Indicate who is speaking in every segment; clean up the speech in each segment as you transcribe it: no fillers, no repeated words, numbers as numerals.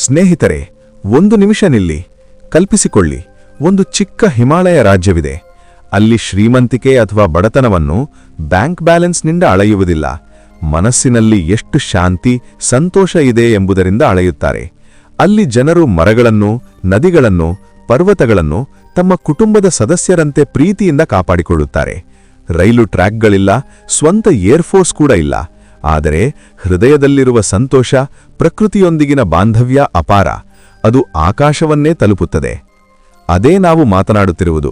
Speaker 1: ಸ್ನೇಹಿತರೆ, ಒಂದು ನಿಮಿಷ ನಿಲ್ಲಿ. ಕಲ್ಪಿಸಿಕೊಳ್ಳಿ, ಒಂದು ಚಿಕ್ಕ ಹಿಮಾಲಯ ರಾಜ್ಯವಿದೆ. ಅಲ್ಲಿ ಶ್ರೀಮಂತಿಕೆ ಅಥವಾ ಬಡತನವನ್ನು ಬ್ಯಾಂಕ್ ಬ್ಯಾಲೆನ್ಸ್ನಿಂದ ಅಳೆಯುವುದಿಲ್ಲ, ಮನಸ್ಸಿನಲ್ಲಿ ಎಷ್ಟು ಶಾಂತಿ ಸಂತೋಷ ಇದೆ ಎಂಬುದರಿಂದ ಅಳೆಯುತ್ತಾರೆ. ಅಲ್ಲಿ ಜನರು ಮರಗಳನ್ನು, ನದಿಗಳನ್ನು, ಪರ್ವತಗಳನ್ನು ತಮ್ಮ ಕುಟುಂಬದ ಸದಸ್ಯರಂತೆ ಪ್ರೀತಿಯಿಂದ ಕಾಪಾಡಿಕೊಳ್ಳುತ್ತಾರೆ. ರೈಲು ಟ್ರ್ಯಾಕ್ಗಳಿಲ್ಲ, ಸ್ವಂತ ಏರ್ಫೋರ್ಸ್ ಕೂಡ ಇಲ್ಲ. ಆದರೆ ಹೃದಯದಲ್ಲಿರುವ ಸಂತೋಷ, ಪ್ರಕೃತಿಯೊಂದಿಗಿನ ಬಾಂಧವ್ಯ ಅಪಾರ. ಅದು ಆಕಾಶವನ್ನೇ ತಲುಪುತ್ತದೆ. ಅದೇ ನಾವು ಮಾತನಾಡುತ್ತಿರುವುದು.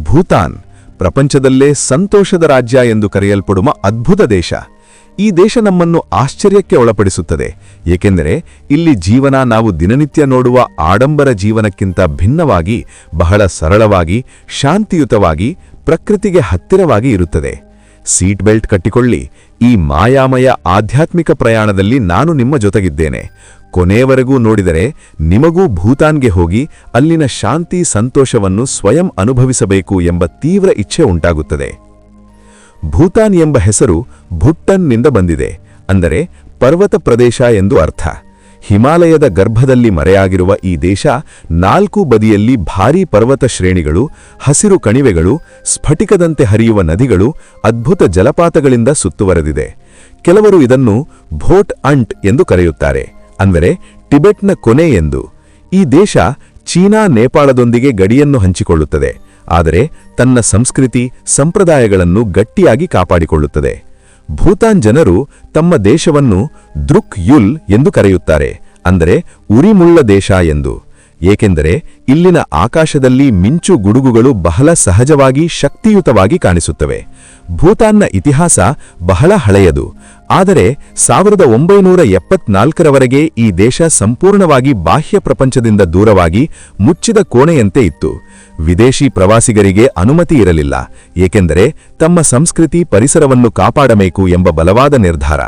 Speaker 1: ಭೂತಾನ್ ಪ್ರಪಂಚದಲ್ಲೇ ಸಂತೋಷದ ರಾಜ್ಯ ಎಂದು ಕರೆಯಲ್ಪಡುವ ಅದ್ಭುತ ದೇಶ. ಈ ದೇಶ ನಮ್ಮನ್ನು ಆಶ್ಚರ್ಯಕ್ಕೆ ಒಳಪಡಿಸುತ್ತದೆ, ಏಕೆಂದರೆ ಇಲ್ಲಿ ಜೀವನ ನಾವು ದಿನನಿತ್ಯ ನೋಡುವ ಆಡಂಬರ ಜೀವನಕ್ಕಿಂತ ಭಿನ್ನವಾಗಿ, ಬಹಳ ಸರಳವಾಗಿ, ಶಾಂತಿಯುತವಾಗಿ, ಪ್ರಕೃತಿಗೆ ಹತ್ತಿರವಾಗಿ ಇರುತ್ತದೆ. ಸೀಟ್ ಬೆಲ್ಟ್ ಕಟ್ಟಿಕೊಳ್ಳಿ. ಈ ಮಾಯಾಮಯ ಆಧ್ಯಾತ್ಮಿಕ ಪ್ರಯಾಣದಲ್ಲಿ ನಾನು ನಿಮ್ಮ ಜೊತೆಗಿದ್ದೇನೆ. ಕೊನೆಯವರೆಗೂ ನೋಡಿದರೆ ನಿಮಗೂ ಭೂತಾನ್ಗೆ ಹೋಗಿ ಅಲ್ಲಿನ ಶಾಂತಿ ಸಂತೋಷವನ್ನು ಸ್ವಯಂ ಅನುಭವಿಸಬೇಕು ಎಂಬ ತೀವ್ರ ಇಚ್ಛೆ ಉಂಟಾಗುತ್ತದೆ. ಭೂತಾನ್ ಎಂಬ ಹೆಸರು ಭುಟ್ಟನ್ನಿಂದ ಬಂದಿದೆ, ಅಂದರೆ ಪರ್ವತ ಪ್ರದೇಶ ಎಂದು ಅರ್ಥ. ಹಿಮಾಲಯದ ಗರ್ಭದಲ್ಲಿ ಮರೆಯಾಗಿರುವ ಈ ದೇಶ 4 ಬದಿಯಲ್ಲಿ ಭಾರೀ ಪರ್ವತ ಶ್ರೇಣಿಗಳು, ಹಸಿರು ಕಣಿವೆಗಳು, ಸ್ಫಟಿಕದಂತೆ ಹರಿಯುವ ನದಿಗಳು, ಅದ್ಭುತ ಜಲಪಾತಗಳಿಂದ ಸುತ್ತುವರೆದಿದೆ. ಕೆಲವರು ಇದನ್ನು ಭೋಟ್ ಅಂಟ್ ಎಂದು ಕರೆಯುತ್ತಾರೆ, ಅಂದರೆ ಟಿಬೆಟ್ನ ಕೊನೆ ಎಂದು. ಈ ದೇಶ ಚೀನಾ, ನೇಪಾಳದೊಂದಿಗೆ ಗಡಿಯನ್ನು ಹಂಚಿಕೊಳ್ಳುತ್ತದೆ, ಆದರೆ ತನ್ನ ಸಂಸ್ಕೃತಿ ಸಂಪ್ರದಾಯಗಳನ್ನು ಗಟ್ಟಿಯಾಗಿ ಕಾಪಾಡಿಕೊಳ್ಳುತ್ತದೆ. ಭೂತಾನ್ ಜನರು ತಮ್ಮ ದೇಶವನ್ನು ದೃಕ್ ಯುಲ್ ಎಂದು ಕರೆಯುತ್ತಾರೆ, ಅಂದರೆ ಉರಿಮುಳ್ಳ ದೇಶ ಎಂದು. ಏಕೆಂದರೆ ಇಲ್ಲಿನ ಆಕಾಶದಲ್ಲಿ ಮಿಂಚು ಗುಡುಗುಗಳು ಬಹಳ ಸಹಜವಾಗಿ ಶಕ್ತಿಯುತವಾಗಿ ಕಾಣಿಸುತ್ತವೆ. ಭೂತಾನ್ನ ಇತಿಹಾಸ ಬಹಳ ಹಳೆಯದು, ಆದರೆ 1974ರವರೆಗೆ ಈ ದೇಶ ಸಂಪೂರ್ಣವಾಗಿ ಬಾಹ್ಯ ಪ್ರಪಂಚದಿಂದ ದೂರವಾಗಿ ಮುಚ್ಚಿದ ಕೋಣೆಯಂತೆ ಇತ್ತು. ವಿದೇಶಿ ಪ್ರವಾಸಿಗರಿಗೆ ಅನುಮತಿ ಇರಲಿಲ್ಲ, ಏಕೆಂದರೆ ತಮ್ಮ ಸಂಸ್ಕೃತಿ ಪರಿಸರವನ್ನು ಕಾಪಾಡಬೇಕು ಎಂಬ ಬಲವಾದ ನಿರ್ಧಾರ.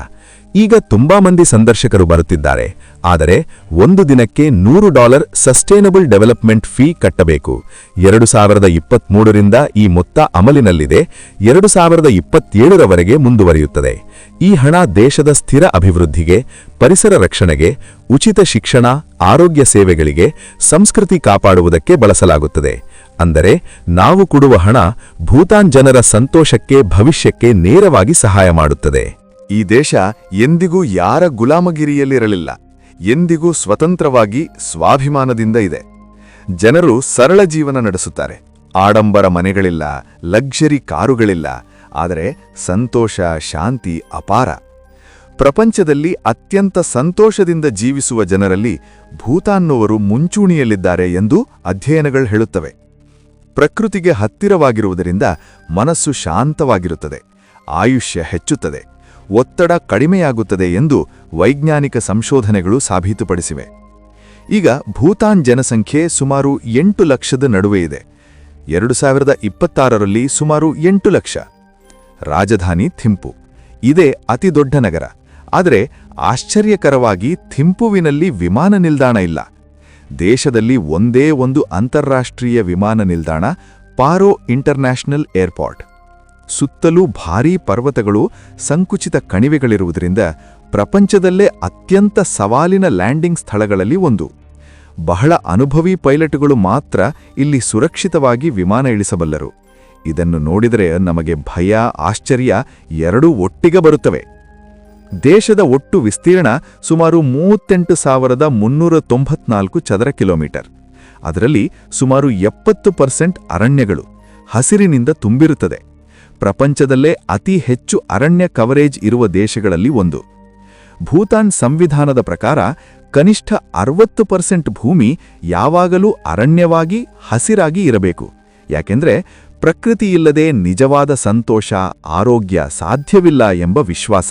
Speaker 1: ಈಗ ತುಂಬಾ ಮಂದಿ ಸಂದರ್ಶಕರು ಬರುತ್ತಿದ್ದಾರೆ, ಆದರೆ ಒಂದು ದಿನಕ್ಕೆ $100 ಸಸ್ಟೇನಬಲ್ ಡೆವಲಪ್ಮೆಂಟ್ ಫೀ ಕಟ್ಟಬೇಕು. 2023ರಿಂದ ಈ ಮೊತ್ತ ಅಮಲಿನಲ್ಲಿದೆ, 2027ರವರೆಗೆ ಮುಂದುವರಿಯುತ್ತದೆ. ಈ ಹಣ ದೇಶದ ಸ್ಥಿರ ಅಭಿವೃದ್ಧಿಗೆ, ಪರಿಸರ ರಕ್ಷಣೆಗೆ, ಉಚಿತ ಶಿಕ್ಷಣ, ಆರೋಗ್ಯ ಸೇವೆಗಳಿಗೆ, ಸಂಸ್ಕೃತಿ ಕಾಪಾಡುವುದಕ್ಕೆ ಬಳಸಲಾಗುತ್ತದೆ. ಅಂದರೆ ನಾವು ಕೊಡುವ ಹಣ ಭೂತಾನ್ ಜನರ ಸಂತೋಷಕ್ಕೆ, ಭವಿಷ್ಯಕ್ಕೆ ನೇರವಾಗಿ ಸಹಾಯ ಮಾಡುತ್ತದೆ.
Speaker 2: ಈ ದೇಶ ಎಂದಿಗೂ ಯಾರ ಗುಲಾಮಗಿರಿಯಲ್ಲಿರಲಿಲ್ಲ, ಎಂದಿಗೂ ಸ್ವತಂತ್ರವಾಗಿ ಸ್ವಾಭಿಮಾನದಿಂದ ಇದೆ. ಜನರು ಸರಳ ಜೀವನ ನಡೆಸುತ್ತಾರೆ. ಆಡಂಬರ ಮನೆಗಳಿಲ್ಲ, ಲಕ್ಸರಿ ಕಾರುಗಳಿಲ್ಲ, ಆದರೆ ಸಂತೋಷ, ಶಾಂತಿ ಅಪಾರ. ಪ್ರಪಂಚದಲ್ಲಿ ಅತ್ಯಂತ ಸಂತೋಷದಿಂದ ಜೀವಿಸುವ ಜನರಲ್ಲಿ ಭೂತಾನ್ನವರು ಮುಂಚೂಣಿಯಲ್ಲಿದ್ದಾರೆ ಎಂದು ಅಧ್ಯಯನಗಳು ಹೇಳುತ್ತವೆ. ಪ್ರಕೃತಿಗೆ ಹತ್ತಿರವಾಗಿರುವುದರಿಂದ ಮನಸ್ಸು ಶಾಂತವಾಗಿರುತ್ತದೆ, ಆಯುಷ್ಯ ಹೆಚ್ಚುತ್ತದೆ, ಒತ್ತಡ ಕಡಿಮೆಯಾಗುತ್ತದೆ ಎಂದು ವೈಜ್ಞಾನಿಕ ಸಂಶೋಧನೆಗಳು ಸಾಬೀತುಪಡಿಸಿವೆ. ಈಗ ಭೂತಾನ್ ಜನಸಂಖ್ಯೆ ಸುಮಾರು 8 ಲಕ್ಷದ ನಡುವೆ ಇದೆ. 2026ರಲ್ಲಿ ಸುಮಾರು 8 ಲಕ್ಷ. ರಾಜಧಾನಿ ಥಿಂಪು ಇದೇ ಅತಿದೊಡ್ಡ ನಗರ. ಆದರೆ ಆಶ್ಚರ್ಯಕರವಾಗಿ ಥಿಂಪುವಿನಲ್ಲಿ ವಿಮಾನ ನಿಲ್ದಾಣ ಇಲ್ಲ. ದೇಶದಲ್ಲಿ ಒಂದೇ ಒಂದು ಅಂತಾರಾಷ್ಟ್ರೀಯ ವಿಮಾನ ನಿಲ್ದಾಣ, ಪಾರೋ ಇಂಟರ್ನ್ಯಾಷನಲ್ ಏರ್ಪೋರ್ಟ್. ಸುತ್ತಲೂ ಭಾರೀ ಪರ್ವತಗಳು, ಸಂಕುಚಿತ ಕಣಿವೆಗಳಿರುವುದರಿಂದ ಪ್ರಪಂಚದಲ್ಲೇ ಅತ್ಯಂತ ಸವಾಲಿನ ಲ್ಯಾಂಡಿಂಗ್ ಸ್ಥಳಗಳಲ್ಲಿ ಒಂದು. ಬಹಳ ಅನುಭವಿ ಪೈಲಟ್ಗಳು ಮಾತ್ರ ಇಲ್ಲಿ ಸುರಕ್ಷಿತವಾಗಿ ವಿಮಾನ ಇಳಿಸಬಲ್ಲರು. ಇದನ್ನು ನೋಡಿದರೆ ನಮಗೆ ಭಯ, ಆಶ್ಚರ್ಯ ಎರಡೂ ಒಟ್ಟಿಗೆ ಬರುತ್ತವೆ. ದೇಶದ ಒಟ್ಟು ವಿಸ್ತೀರ್ಣ ಸುಮಾರು 38,394 ಚದರ ಕಿಲೋಮೀಟರ್. ಅದರಲ್ಲಿ ಸುಮಾರು 70% ಅರಣ್ಯಗಳು, ಹಸಿರಿನಿಂದ ತುಂಬಿರುತ್ತದೆ. ಪ್ರಪಂಚದಲ್ಲೇ ಅತಿ ಹೆಚ್ಚು ಅರಣ್ಯ ಕವರೇಜ್ ಇರುವ ದೇಶಗಳಲ್ಲಿ ಒಂದು. ಭೂತಾನ್ ಸಂವಿಧಾನದ ಪ್ರಕಾರ ಕನಿಷ್ಠ 60% ಭೂಮಿ ಯಾವಾಗಲೂ ಅರಣ್ಯವಾಗಿ, ಹಸಿರಾಗಿ ಇರಬೇಕು. ಯಾಕೆಂದರೆ ಪ್ರಕೃತಿಯಿಲ್ಲದೆ ನಿಜವಾದ ಸಂತೋಷ, ಆರೋಗ್ಯ ಸಾಧ್ಯವಿಲ್ಲ ಎಂಬ ವಿಶ್ವಾಸ.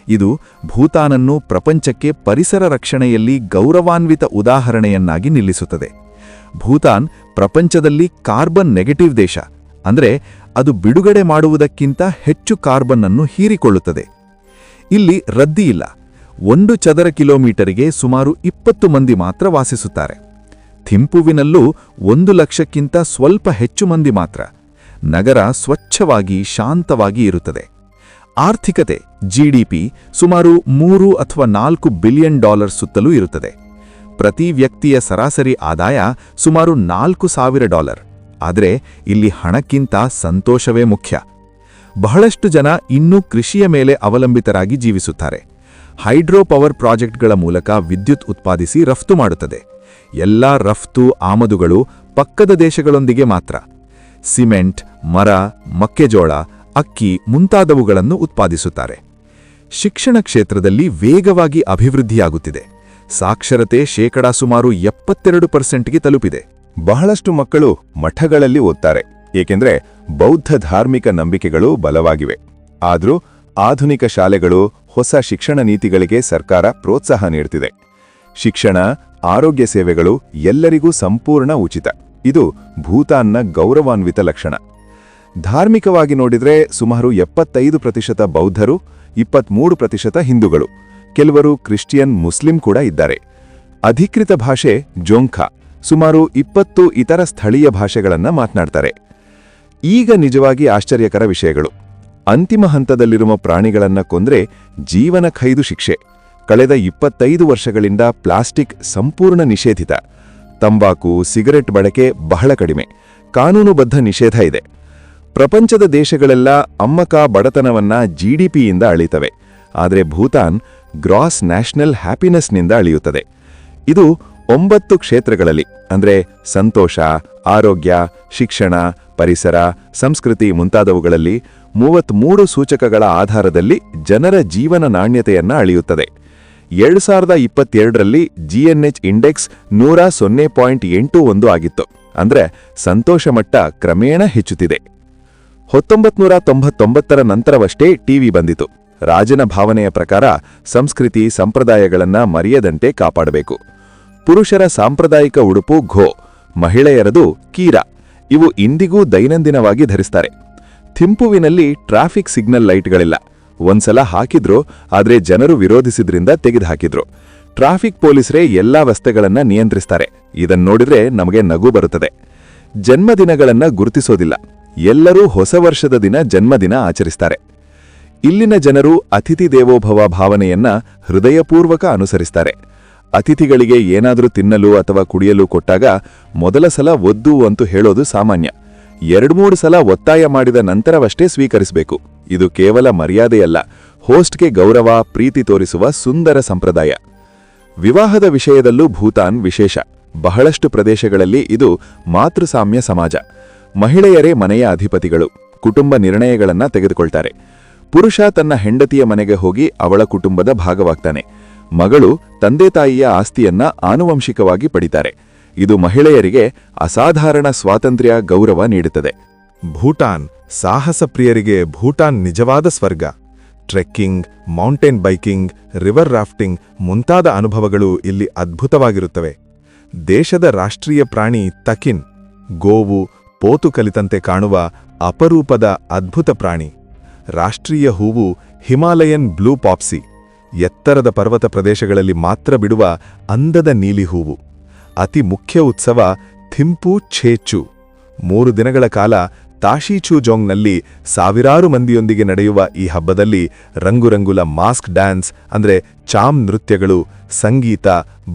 Speaker 2: ಇದು ಭೂತಾನನ್ನು ಪ್ರಪಂಚಕ್ಕೆ ಪರಿಸರ ರಕ್ಷಣೆಯಲ್ಲಿ ಗೌರವಾನ್ವಿತ ಉದಾಹರಣೆಯನ್ನಾಗಿ ನಿಲ್ಲಿಸುತ್ತದೆ. ಭೂತಾನ್ ಪ್ರಪಂಚದಲ್ಲಿ ಕಾರ್ಬನ್ ನೆಗೆಟಿವ್ ದೇಶ, ಅಂದರೆ ಅದು ಬಿಡುಗಡೆ ಮಾಡುವುದಕ್ಕಿಂತ ಹೆಚ್ಚು ಕಾರ್ಬನ್ ಅನ್ನು ಹೀರಿಕೊಳ್ಳುತ್ತದೆ. ಇಲ್ಲಿ ರದ್ದಿ ಇಲ್ಲ. 1 ಚದರ ಕಿಲೋಮೀಟರಿಗೆ ಸುಮಾರು 20 ಮಂದಿ ಮಾತ್ರ ವಾಸಿಸುತ್ತಾರೆ. ಥಿಂಪುವಿನಲ್ಲೂ 1 ಲಕ್ಷಕ್ಕಿಂತ ಸ್ವಲ್ಪ ಹೆಚ್ಚು ಮಂದಿ ಮಾತ್ರ. ನಗರ ಸ್ವಚ್ಛವಾಗಿ, ಶಾಂತವಾಗಿ ಇರುತ್ತದೆ. ಆರ್ಥಿಕತೆ ಜಿಡಿಪಿ ಸುಮಾರು $3 ಅಥವಾ $4 ಬಿಲಿಯನ್ ಸುತ್ತಲೂ ಇರುತ್ತದೆ. ಪ್ರತಿ ವ್ಯಕ್ತಿಯ ಸರಾಸರಿ ಆದಾಯ ಸುಮಾರು $4,000. ಆದರೆ ಇಲ್ಲಿ ಹಣಕ್ಕಿಂತ ಸಂತೋಷವೇ ಮುಖ್ಯ. ಬಹಳಷ್ಟು ಜನ ಇನ್ನೂ ಕೃಷಿಯ ಮೇಲೆ ಅವಲಂಬಿತರಾಗಿ ಜೀವಿಸುತ್ತಾರೆ. ಹೈಡ್ರೋ ಪವರ್ ಪ್ರಾಜೆಕ್ಟ್ಗಳ ಮೂಲಕ ವಿದ್ಯುತ್ ಉತ್ಪಾದಿಸಿ ರಫ್ತು ಮಾಡುತ್ತದೆ. ಎಲ್ಲಾ ರಫ್ತು ಆಮದುಗಳು ಪಕ್ಕದ ದೇಶಗಳೊಂದಿಗೆ ಮಾತ್ರ. ಸಿಮೆಂಟ್, ಮರ, ಮಕ್ಕೆಜೋಳ, ಅಕ್ಕಿ ಮುಂತಾದವುಗಳನ್ನು ಉತ್ಪಾದಿಸುತ್ತಾರೆ. ಶಿಕ್ಷಣ ಕ್ಷೇತ್ರದಲ್ಲಿ ವೇಗವಾಗಿ ಅಭಿವೃದ್ಧಿಯಾಗುತ್ತಿದೆ. ಸಾಕ್ಷರತೆ ಸುಮಾರು 72%ಗೆ ತಲುಪಿದೆ.
Speaker 1: ಬಹಳಷ್ಟು ಮಕ್ಕಳು ಮಠಗಳಲ್ಲಿ ಓದ್ತಾರೆ, ಏಕೆಂದ್ರೆ ಬೌದ್ಧ ಧಾರ್ಮಿಕ ನಂಬಿಕೆಗಳು ಬಲವಾಗಿವೆ. ಆದರೂ ಆಧುನಿಕ ಶಾಲೆಗಳು, ಹೊಸ ಶಿಕ್ಷಣ ನೀತಿಗಳಿಗೆ ಸರ್ಕಾರ ಪ್ರೋತ್ಸಾಹ ನೀಡುತ್ತಿದೆ. ಶಿಕ್ಷಣ, ಆರೋಗ್ಯ ಸೇವೆಗಳು ಎಲ್ಲರಿಗೂ ಸಂಪೂರ್ಣ ಉಚಿತ. ಇದು ಭೂತಾನ್ನ ಗೌರವಾನ್ವಿತ ಲಕ್ಷಣ. ಧಾರ್ಮಿಕವಾಗಿ ನೋಡಿದ್ರೆ ಸುಮಾರು 75% ಬೌದ್ಧರು, 23% ಹಿಂದೂಗಳು, ಕೆಲವರು ಕ್ರಿಶ್ಚಿಯನ್, ಮುಸ್ಲಿಂ ಕೂಡ ಇದ್ದಾರೆ. ಅಧಿಕೃತ ಭಾಷೆ ಜೋಂಖಾ, ಸುಮಾರು 20 ಇತರ ಸ್ಥಳೀಯ ಭಾಷೆಗಳನ್ನು ಮಾತನಾಡ್ತಾರೆ. ಈಗ ನಿಜವಾಗಿ ಆಶ್ಚರ್ಯಕರ ವಿಷಯಗಳು. ಅಂತಿಮ ಹಂತದಲ್ಲಿರುವ ಪ್ರಾಣಿಗಳನ್ನ ಕೊಂದ್ರೆ ಜೀವನ ಖೈದು ಶಿಕ್ಷೆ. ಕಳೆದ 25 ವರ್ಷಗಳಿಂದ ಪ್ಲಾಸ್ಟಿಕ್ ಸಂಪೂರ್ಣ ನಿಷೇಧಿತ. ತಂಬಾಕು, ಸಿಗರೆಟ್ ಬಳಕೆ ಬಹಳ ಕಡಿಮೆ. ಕಾನೂನುಬದ್ಧ ನಿಷೇಧ ಇದೆ. ಪ್ರಪಂಚದ ದೇಶಗಳೆಲ್ಲ ಅಮ್ಮಕ ಬಡತನವನ್ನ GDPಯಿಂದ ಅಳಿತವೆ. ಆದರೆ ಭೂತಾನ್ ಗ್ರಾಸ್ ನ್ಯಾಷನಲ್ ಹ್ಯಾಪಿನೆಸ್ನಿಂದ ಅಳಿಯುತ್ತದೆ. ಇದು 9 ಕ್ಷೇತ್ರಗಳಲ್ಲಿ, ಅಂದ್ರೆ ಸಂತೋಷ, ಆರೋಗ್ಯ, ಶಿಕ್ಷಣ, ಪರಿಸರ, ಸಂಸ್ಕೃತಿ ಮುಂತಾದವುಗಳಲ್ಲಿ 33 ಸೂಚಕಗಳ ಆಧಾರದಲ್ಲಿ ಜನರ ಜೀವನ ನಾಣ್ಯತೆಯನ್ನ ಅಳೆಯುತ್ತದೆ. 2022ರಲ್ಲಿ GNH ಇಂಡೆಕ್ಸ್ 100.81 ಆಗಿತ್ತು. ಅಂದ್ರೆ ಸಂತೋಷ ಮಟ್ಟ ಕ್ರಮೇಣ ಹೆಚ್ಚುತ್ತಿದೆ. 1999ರ ನಂತರವಷ್ಟೇ ಟಿವಿ ಬಂದಿತು. ರಾಜನ ಭಾವನೆಯ ಪ್ರಕಾರ ಸಂಸ್ಕೃತಿ ಸಂಪ್ರದಾಯಗಳನ್ನ ಮರೆಯದಂತೆ ಕಾಪಾಡಬೇಕು. ಪುರುಷರ ಸಾಂಪ್ರದಾಯಿಕ ಉಡುಪು ಘೋ, ಮಹಿಳೆಯರದು ಕೀರಾ. ಇವು ಇಂದಿಗೂ ದೈನಂದಿನವಾಗಿ ಧರಿಸ್ತಾರೆ. ಥಿಂಪುವಿನಲ್ಲಿ ಟ್ರಾಫಿಕ್ ಸಿಗ್ನಲ್ ಲೈಟ್ಗಳಿಲ್ಲ. ಒಂದ್ಸಲ ಹಾಕಿದ್ರು, ಆದ್ರೆ ಜನರು ವಿರೋಧಿಸಿದ್ರಿಂದ ತೆಗೆದುಹಾಕಿದ್ರು. ಟ್ರಾಫಿಕ್ ಪೊಲೀಸರೇ ಎಲ್ಲಾ ವಸ್ತುಗಳನ್ನ ನಿಯಂತ್ರಿಸ್ತಾರೆ. ಇದನ್ನೋಡಿದ್ರೆ ನಮಗೆ ನಗು ಬರುತ್ತದೆ. ಜನ್ಮದಿನಗಳನ್ನ ಗುರುತಿಸೋದಿಲ್ಲ. ಎಲ್ಲರೂ ಹೊಸ ವರ್ಷದ ದಿನ ಜನ್ಮದಿನ ಆಚರಿಸ್ತಾರೆ. ಇಲ್ಲಿನ ಜನರು ಅತಿಥಿ ದೇವೋಭವ ಭಾವನೆಯನ್ನ ಹೃದಯಪೂರ್ವಕ ಅನುಸರಿಸ್ತಾರೆ. ಅತಿಥಿಗಳಿಗೆ ಏನಾದರೂ ತಿನ್ನಲು ಅಥವಾ ಕುಡಿಯಲು ಕೊಟ್ಟಾಗ ಮೊದಲ ಸಲ ಒದ್ದು ಅಂತೂ ಹೇಳೋದು ಸಾಮಾನ್ಯ. 2-3 ಸಲ ಒತ್ತಾಯ ಮಾಡಿದ ನಂತರವಷ್ಟೇ ಸ್ವೀಕರಿಸಬೇಕು. ಇದು ಕೇವಲ ಮರ್ಯಾದೆಯಲ್ಲ, ಹೋಸ್ಟ್ಗೆ ಗೌರವ, ಪ್ರೀತಿ ತೋರಿಸುವ ಸುಂದರ ಸಂಪ್ರದಾಯ. ವಿವಾಹದ ವಿಷಯದಲ್ಲೂ ಭೂತಾನ್ ವಿಶೇಷ. ಬಹಳಷ್ಟು ಪ್ರದೇಶಗಳಲ್ಲಿ ಇದು ಮಾತೃಸಾಮ್ಯ ಸಮಾಜ. ಮಹಿಳೆಯರೇ ಮನೆಯ ಅಧಿಪತಿಗಳು, ಕುಟುಂಬ ನಿರ್ಣಯಗಳನ್ನ ತೆಗೆದುಕೊಳ್ತಾರೆ. ಪುರುಷ ತನ್ನ ಹೆಂಡತಿಯ ಮನೆಗೆ ಹೋಗಿ ಅವಳ ಕುಟುಂಬದ ಭಾಗವಾಗ್ತಾನೆ. ಮಗಳು ತಂದೆ ತಾಯಿಯ ಆಸ್ತಿಯನ್ನ ಆನುವಂಶಿಕವಾಗಿ ಪಡಿತಾರೆ. ಇದು ಮಹಿಳೆಯರಿಗೆ ಅಸಾಧಾರಣ ಸ್ವಾತಂತ್ರ್ಯ, ಗೌರವ ನೀಡುತ್ತದೆ.
Speaker 3: ಭೂಟಾನ್ ಸಾಹಸ ಪ್ರಿಯರಿಗೆ ಭೂಟಾನ್ ನಿಜವಾದ ಸ್ವರ್ಗ. Trekking, mountain biking, river rafting ಮುಂತಾದ ಅನುಭವಗಳು ಇಲ್ಲಿ ಅದ್ಭುತವಾಗಿರುತ್ತವೆ. ದೇಶದ ರಾಷ್ಟ್ರೀಯ ಪ್ರಾಣಿ ತಕಿನ್, ಗೋವು, ಪೋತು ಕಲಿತಂತೆ ಕಾಣುವ ಅಪರೂಪದ ಅದ್ಭುತ ಪ್ರಾಣಿ. ರಾಷ್ಟ್ರೀಯ ಹೂವು ಹಿಮಾಲಯನ್ ಬ್ಲೂ ಪಾಪ್ಸಿ, ಎತ್ತರದ ಪರ್ವತ ಪ್ರದೇಶಗಳಲ್ಲಿ ಮಾತ್ರ ಬಿಡುವ ಅಂದದ ನೀಲಿ ಹೂವು. ಅತಿ ಮುಖ್ಯ ಉತ್ಸವ ಥಿಂಪು ಛೇಚು. 3 ದಿನಗಳ ಕಾಲ ತಾಶೀಚೂಜೋಂಗ್ನಲ್ಲಿ ಸಾವಿರಾರು ಮಂದಿಯೊಂದಿಗೆ ನಡೆಯುವ ಈ ಹಬ್ಬದಲ್ಲಿ ರಂಗುರಂಗುಲ ಮಾಸ್ಕ್ ಡ್ಯಾನ್ಸ್ ಅಂದ್ರೆ ಚಾಮ್ ನೃತ್ಯಗಳು, ಸಂಗೀತ,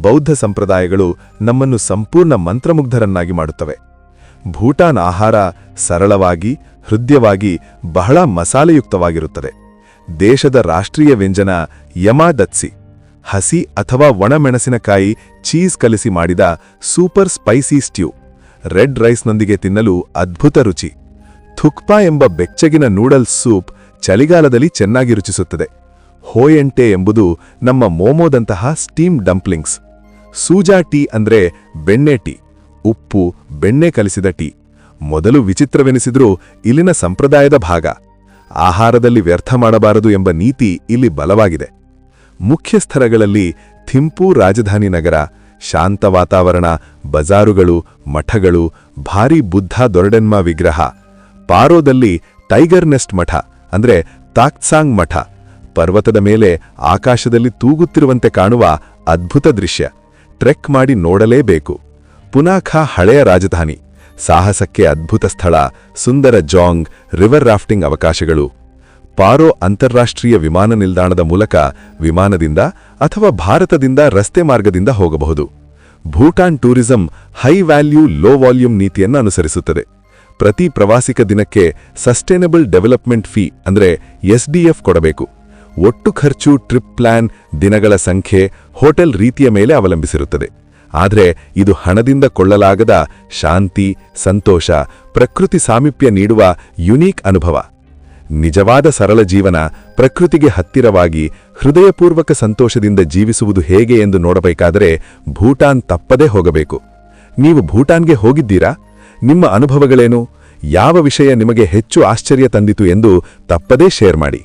Speaker 3: ಬೌದ್ಧ ಸಂಪ್ರದಾಯಗಳು ನಮ್ಮನ್ನು ಸಂಪೂರ್ಣ ಮಂತ್ರಮುಗ್ಧರನ್ನಾಗಿ ಮಾಡುತ್ತವೆ. ಭೂಟಾನ್ ಆಹಾರ ಸರಳವಾಗಿ, ಹೃದಯವಾಗಿ, ಬಹಳ ಮಸಾಲೆಯುಕ್ತವಾಗಿರುತ್ತದೆ. ದೇಶದ ರಾಷ್ಟ್ರೀಯ ವ್ಯಂಜನ ಯಮಾದತ್ಸಿ, ಹಸಿ ಅಥವಾ ಒಣಮೆಣಸಿನಕಾಯಿ ಚೀಸ್ ಕಲಿಸಿ ಮಾಡಿದ ಸೂಪರ್ ಸ್ಪೈಸಿ ಸ್ಟ್ಯೂ. ರೆಡ್ ರೈಸ್ನೊಂದಿಗೆ ತಿನ್ನಲು ಅದ್ಭುತ ರುಚಿ. ಥುಕ್ಪಾ ಎಂಬ ಬೆಚ್ಚಗಿನ ನೂಡಲ್ಸ್ ಸೂಪ್ ಚಳಿಗಾಲದಲ್ಲಿ ಚೆನ್ನಾಗಿ ರುಚಿಸುತ್ತದೆ. ಹೋಯೆಂಟೆ ಎಂಬುದು ನಮ್ಮ ಮೋಮೋದಂತಹ ಸ್ಟೀಮ್ ಡಂಪ್ಲಿಂಗ್ಸ್. ಸೂಜಾ ಟೀ ಅಂದ್ರೆ ಬೆಣ್ಣೆ ಟೀ, ಉಪ್ಪು, ಬೆಣ್ಣೆ ಕಲಿಸಿದ ಟೀ. ಮೊದಲು ವಿಚಿತ್ರವೆನಿಸಿದ್ರೂ ಇಲ್ಲಿನ ಸಂಪ್ರದಾಯದ ಭಾಗ. ಆಹಾರದಲ್ಲಿ ವ್ಯರ್ಥ ಮಾಡಬಾರದು ಎಂಬ ನೀತಿ ಇಲ್ಲಿ ಬಲವಾಗಿದೆ. ಮುಖ್ಯ ಸ್ಥಳಗಳಲ್ಲಿ ಥಿಂಪು ರಾಜಧಾನಿ ನಗರ, ಶಾಂತ ವಾತಾವರಣ, ಬಜಾರುಗಳು, ಮಠಗಳು, ಭಾರೀ ಬುದ್ಧ ದೊರಡೆನ್ಮ ವಿಗ್ರಹ. ಪಾರೋದಲ್ಲಿ ಟೈಗರ್ ನೆಸ್ಟ್ ಮಠ ಅಂದ್ರೆ ತಾಕ್ಸಾಂಗ್ ಮಠ, ಪರ್ವತದ ಮೇಲೆ ಆಕಾಶದಲ್ಲಿ ತೂಗುತ್ತಿರುವಂತೆ ಕಾಣುವ ಅದ್ಭುತ ದೃಶ್ಯ. ಟ್ರೆಕ್ ಮಾಡಿ ನೋಡಲೇಬೇಕು. ಪುನಾಖಾ ಹಳೆಯ ರಾಜಧಾನಿ, ಸಾಹಸಕ್ಕೆ ಅದ್ಭುತ ಸ್ಥಳ, ಸುಂದರ ಜಾಂಗ್, ರಿವರ್ ರಾಫ್ಟಿಂಗ್ ಅವಕಾಶಗಳು. ಪಾರೋ ಅಂತಾರಾಷ್ಟ್ರೀಯ ವಿಮಾನ ನಿಲ್ದಾಣದ ಮೂಲಕ ವಿಮಾನದಿಂದ ಅಥವಾ ಭಾರತದಿಂದ ರಸ್ತೆ ಮಾರ್ಗದಿಂದ ಹೋಗಬಹುದು.
Speaker 1: Bhutan tourism high value low volume ನೀತಿಯನ್ನು ಅನುಸರಿಸುತ್ತದೆ. ಪ್ರತಿ ಪ್ರವಾಸಿಕ ದಿನಕ್ಕೆ ಸಸ್ಟೈನಬಲ್ ಡೆವಲಪ್ಮೆಂಟ್ ಫೀ ಅಂದರೆ SDF ಕೊಡಬೇಕು. ಒಟ್ಟು ಖರ್ಚು ಟ್ರಿಪ್ ಪ್ಲಾನ್, ದಿನಗಳ ಸಂಖ್ಯೆ, ಹೋಟೆಲ್ ರೀತಿಯ ಮೇಲೆ ಅವಲಂಬಿಸಿರುತ್ತದೆ. ಆದರೆ ಇದು ಹಣದಿಂದ ಕೊಳ್ಳಲಾಗದ ಶಾಂತಿ, ಸಂತೋಷ, ಪ್ರಕೃತಿ ಸಾಮೀಪ್ಯ ನೀಡುವ ಯುನೀಕ್ ಅನುಭವ. ನಿಜವಾದ ಸರಳ ಜೀವನ, ಪ್ರಕೃತಿಗೆ ಹತ್ತಿರವಾಗಿ ಹೃದಯಪೂರ್ವಕ ಸಂತೋಷದಿಂದ ಜೀವಿಸುವುದು ಹೇಗೆ ಎಂದು ನೋಡಬೇಕಾದರೆ ಭೂಟಾನ್ ತಪ್ಪದೇ ಹೋಗಬೇಕು. ನೀವು ಭೂಟಾನ್ಗೆ ಹೋಗಿದ್ದೀರಾ? ನಿಮ್ಮ ಅನುಭವಗಳೇನು? ಯಾವ ವಿಷಯ ನಿಮಗೆ ಹೆಚ್ಚು ಆಶ್ಚರ್ಯ ತಂದಿತು ಎಂದು ತಪ್ಪದೇ ಶೇರ್ ಮಾಡಿ.